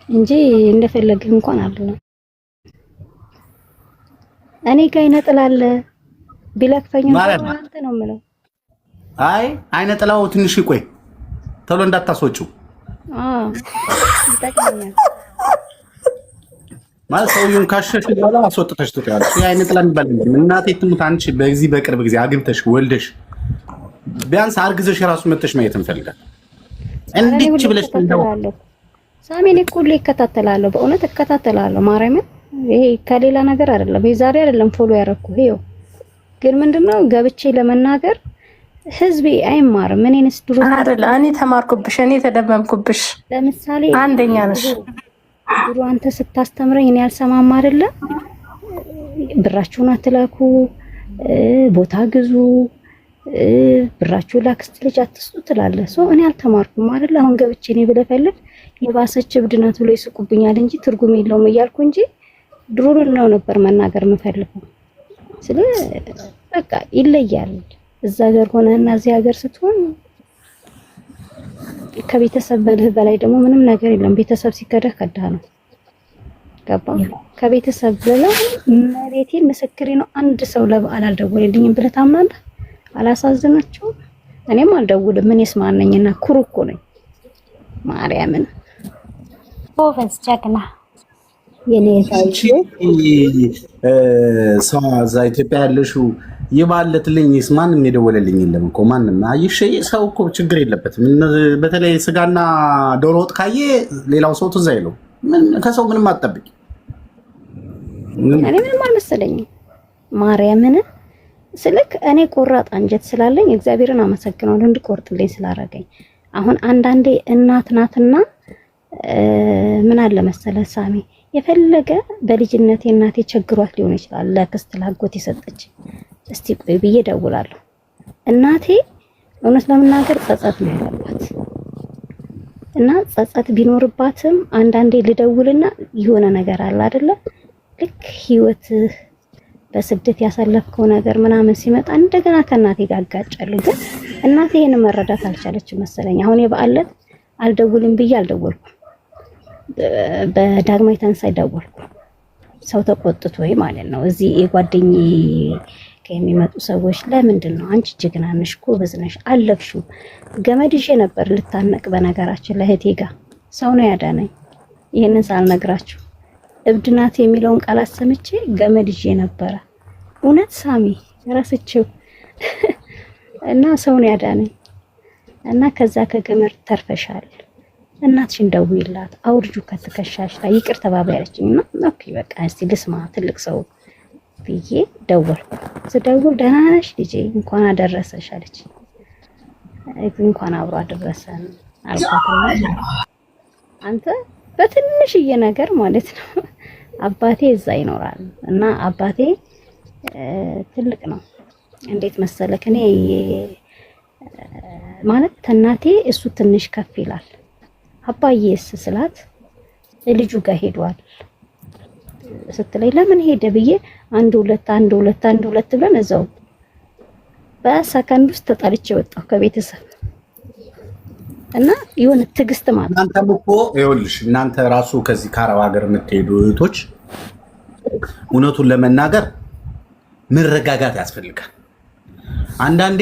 እንጂ እንደፈለግህ እንኳን አይደለም። እኔ ጋር ይነጥላል ቢለክፈኝ አንተ ነው የምለው። አይ አይነጥላው ትንሽ ይቆይ ተሎ እንዳታስወጪው ይጠቅመኛል ማለት ሰውዬውን ካሸሽ በኋላ አስወጥተሽ ትተያለሽ። ይሄ አይነጥላ የሚባል ነገር እናቴ ትሙት አንቺ በዚህ በቅርብ ጊዜ አግብተሽ ወልደሽ ቢያንስ አርግዘሽ ራሱ መተሽ ማየት እንፈልጋል። እንዴት ብለሽ ተንደዋለሁ ሳሚኔ ሁሌ እከታተላለሁ፣ በእውነት እከታተላለሁ። ማርያምን ይሄ ከሌላ ነገር አይደለም፣ ይሄ ዛሬ አይደለም ፎሎ ያደረኩ። ይሄው ግን ምንድነው ገብቼ ለመናገር ህዝቤ አይማርም። እኔንስ ድሮ አይደለ እኔ ተማርኩብሽ፣ እኔ ተደመምኩብሽ። ለምሳሌ አንደኛ ነሽ። ድሮ አንተ ስታስተምረኝ እኔ አልሰማም አይደለ? ብራችሁን አትላኩ፣ ቦታ ግዙ፣ ብራችሁ ላክስት ልጅ አትስጡ ትላለህ። ሶ እኔ አልተማርኩም አይደለ? አሁን ገብቼ እኔ ብለፈልግ የባሰች እብድነት ብሎ ይስቁብኛል እንጂ ትርጉም የለውም እያልኩ እንጂ ድሮ ነው ነበር መናገር የምፈልገው። ስለ በቃ ይለያል። እዛ ሀገር ሆነና እዚህ ሀገር ስትሆን ከቤተሰብ በላይ ደግሞ ምንም ነገር የለም። ቤተሰብ ሲከዳህ ከዳህ ነው። ገባ? ከቤተሰብ በላይ መሬቴን ምስክሬ ነው። አንድ ሰው ለበዓል አልደወለልኝም ብለህ ታምናለህ? አላሳዝናቸውም። እኔም አልደውልም። እኔስ ማነኝና ኩሩ እኮ ነኝ። ማርያምን ጎበዝ ጀግና የኔ ሰው እዛ ኢትዮጵያ ያለሽው ይባለትልኝስ ማንም የደወለልኝ የለም እኮ ማንም። አይሽ ሰው እኮ ችግር የለበትም። በተለይ ስጋና ዶሮ ወጥ ካየ ሌላው ሰው ትዝ አይለው። ከሰው ምንም አትጠብቂ። እኔ ምንም አልመሰለኝም። ማርያምን ስልክ እኔ ቆራጥ አንጀት ስላለኝ እግዚአብሔርን አመሰግናለሁ እንድቆርጥልኝ ስላደረገኝ። አሁን አንዳንዴ እናት ናትና ምን አለ መሰለ ሳሚ፣ የፈለገ በልጅነቴ እናቴ ቸግሯት ሊሆን ይችላል ለክስት ላጎት የሰጠች እስቲ ቆይ ብዬ ደውላለሁ። እናቴ እውነት ለመናገር ጸጸት ነው ያለባት እና ጸጸት ቢኖርባትም አንዳንዴ ልደውልና የሆነ ነገር አለ አይደለ? ልክ ህይወት በስደት ያሳለፍከው ነገር ምናምን ሲመጣ እንደገና ከእናቴ ጋር አጋጫለሁ። ግን እናቴ ይሄን መረዳት አልቻለችም መሰለኝ። አሁን የበዓለት አልደውልም ብዬ አልደወልኩም። በዳግማዊ ተንሳይ ደወልኩ። ሰው ተቆጥቶ ወይ ማለት ነው። እዚህ የጓደኛዬ ከሚመጡ ሰዎች ለምንድን ነው አንቺ ጀግና ነሽ፣ ጎበዝ ነሽ፣ አለፍሽው። ገመድ ይዤ ነበር ልታነቅ በነገራችን ለእህቴ ጋር ሰው ነው ያዳነኝ። ይሄንን ሳልነግራችሁ እብድ ናት የሚለውን ቃል አሰምቼ ገመድ ይዤ ነበረ። እውነት ሳሚ ረስቼው እና ሰው ነው ያዳነኝ። እና ከዛ ከገመድ ተርፈሻል፣ እናትሽን ደውይላት፣ አውርጁ ከትከሻሽ ላይ ይቅር ተባባያለችኝ። እና ኦኬ በቃ እስቲ ልስማ ትልቅ ሰው ብዬ ደወልኩ። ስደውል ደህና ነሽ ልጄ እንኳን አደረሰሽ አለች። እንኳን አብሮ አደረሰን አልኳትና አንተ በትንሽዬ ነገር ማለት ነው አባቴ እዛ ይኖራል እና አባቴ ትልቅ ነው። እንዴት መሰለክ እኔ ማለት ከእናቴ እሱ ትንሽ ከፍ ይላል። አባዬስ ስላት ልጁ ጋር ሄዷል ስትለኝ ለምን ሄደ ብዬ አንድ ሁለት ብለን እዛው በሰከንድ ውስጥ ተጣልቼ ወጣሁ ከቤተሰብ እና የሆነ ትዕግስት ማለት እናንተም እኮ ይኸውልሽ እናንተ ራሱ ከዚህ ከአረብ ሀገር የምትሄዱ እህቶች እውነቱን ለመናገር መረጋጋት ያስፈልጋል። አንዳንዴ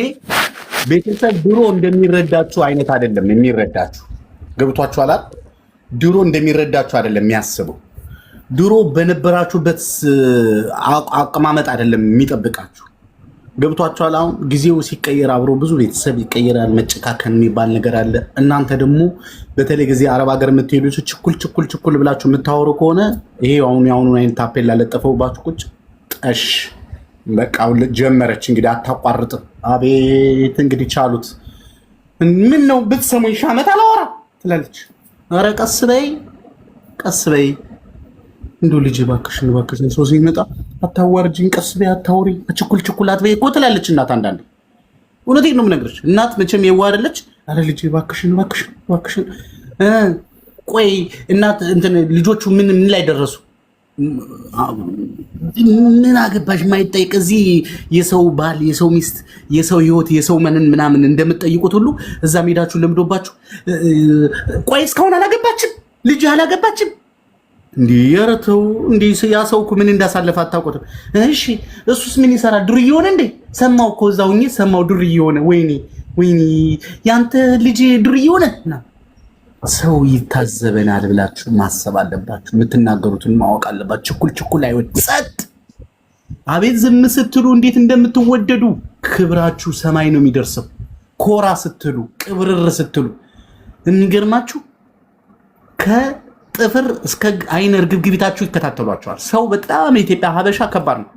ቤተሰብ ድሮ እንደሚረዳችሁ አይነት አይደለም የሚረዳችሁ። ገብቷችኋል? ድሮ እንደሚረዳችሁ አይደለም የሚያስበው። ድሮ በነበራችሁበት አቀማመጥ አይደለም የሚጠብቃችሁ። ገብቷችኋል? አሁን ጊዜው ሲቀየር አብሮ ብዙ ቤተሰብ ይቀየራል። መጨካከን የሚባል ነገር አለ። እናንተ ደግሞ በተለይ ጊዜ አረብ ሀገር የምትሄዱ ችኩል ብላችሁ የምታወሩ ከሆነ ይሄ የአሁኑን አይነት ታፔላ ለጠፈውባችሁ ቁጭ ጠሽ በቃ ጀመረች እንግዲህ አታቋርጥም። አቤት እንግዲህ ቻሉት። ምን ነው ብትሰሙኝ ሻመት አላወራ ትላለች። ኧረ ቀስ በይ እንደው ልጅ እባክሽን ሰው ሲመጣ አታዋርጂኝ፣ ቀስ በይ አታውሪ፣ ችኩል አትበይ እኮ ትላለች እናት። አንዳንዴ እውነቴን ነው የምነግርሽ። እናት መቼም የዋህ አይደለች። ኧረ ልጅ እባክሽን ቆይ እናት እንትን ልጆቹ ምን ላይ ደረሱ? ምን አገባሽ ማይጠይቅ እዚህ የሰው ባል፣ የሰው ሚስት፣ የሰው ህይወት፣ የሰው መንን ምናምን እንደምትጠይቁት ሁሉ እዛ ሜዳችሁ ለምዶባችሁ ቆይ እስካሁን አላገባችም ልጅ አላገባችም እንዴ? የረተው እንዴ ያ ሰው እኮ ምን እንዳሳለፈ አታውቁትም። እሺ እሱስ ምን ይሰራል? ዱርዬ ሆነ እንዴ? ሰማው እኮ እዛውኝ ሰማው ዱርዬ ሆነ። ወይኔ ያንተ ልጅ ዱርዬ ሆነ። ሰው ይታዘበናል ብላችሁ ማሰብ አለባችሁ። የምትናገሩትን ማወቅ አለባችሁ። ችኩል አይወድ ጸጥ። አቤት ዝም ስትሉ እንዴት እንደምትወደዱ ክብራችሁ ሰማይ ነው የሚደርሰው። ኮራ ስትሉ ቅብርር ስትሉ የሚገርማችሁ ከጥፍር እስከ አይነ እርግብግቢታችሁ ይከታተሏቸዋል። ሰው በጣም የኢትዮጵያ ሀበሻ ከባድ ነው።